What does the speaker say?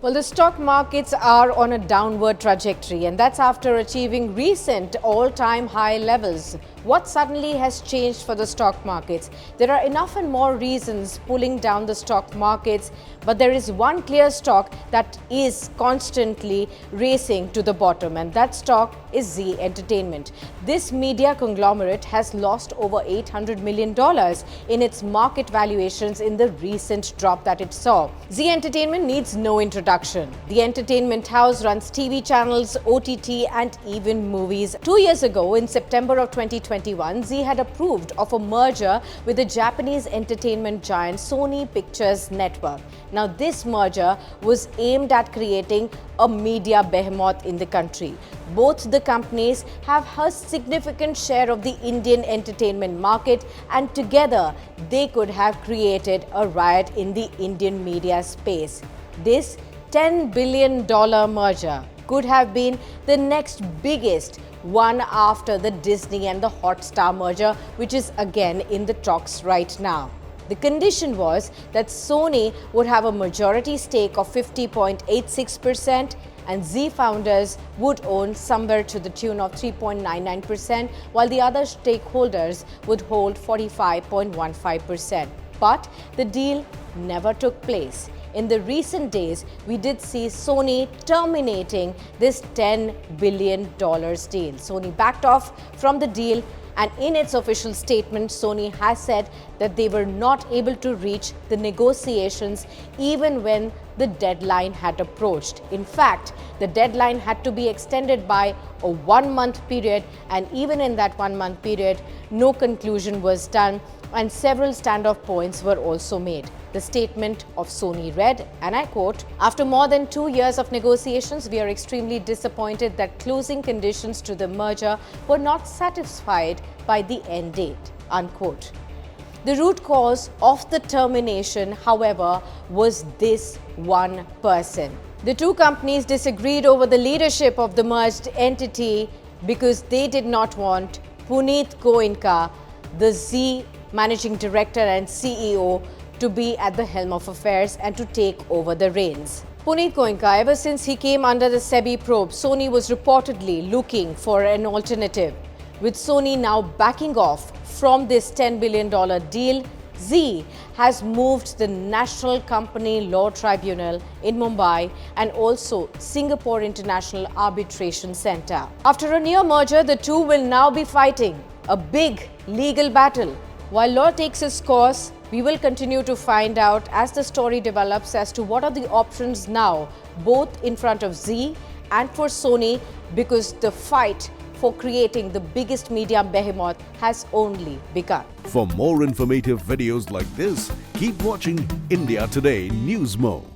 Well, the stock markets are on a downward trajectory, and that's after achieving recent all-time high levels. What suddenly has changed for the stock markets? There are enough and more reasons pulling down the stock markets, but there is one clear stock that is constantly racing to the bottom, and that stock is Zee Entertainment. This media conglomerate has lost over $800 million in its market valuations in the recent drop that it saw. Zee Entertainment needs no introduction. The entertainment house runs TV channels, OTT and even movies. 2 years ago, in September of 2021, Zee had approved of a merger with the Japanese entertainment giant Sony Pictures Network. Now, this merger was aimed at creating a media behemoth in the country. Both the companies have a significant share of the Indian entertainment market, and together they could have created a riot in the Indian media space. This $10 billion merger could have been the next biggest one after the Disney and the Hotstar merger, which is again in the talks right now. The condition was that Sony would have a majority stake of 50.86% and Zee founders would own somewhere to the tune of 3.99%, while the other stakeholders would hold 45.15%. But the deal never took place. In the recent days, we did see Sony terminating this $10 billion deal. Sony backed off from the deal, and in its official statement, Sony has said that they were not able to reach the negotiations even when the deadline had approached. In fact, the deadline had to be extended by a 1-month period, and even in that 1-month period, no conclusion was done, and several standoff points were also made. The statement of Sony read, and I quote, "After more than 2 years of negotiations, we are extremely disappointed that closing conditions to the merger were not satisfied by the end date," unquote. The root cause of the termination, however, was this one person. The two companies disagreed over the leadership of the merged entity because they did not want Puneet Goenka, the Zee managing director and CEO, to be at the helm of affairs and to take over the reins. Puneet Goenka, ever since he came under the SEBI probe, Sony was reportedly looking for an alternative. With Sony now backing off from this $10 billion deal, Zee has moved the National Company Law Tribunal in Mumbai and also Singapore International Arbitration Centre. After a near merger, the two will now be fighting a big legal battle. While law takes its course, we will continue to find out as the story develops as to what are the options now, both in front of Zee and for Sony, because the fight for creating the biggest media behemoth has only begun. For more informative videos like this, keep watching India Today News Mo.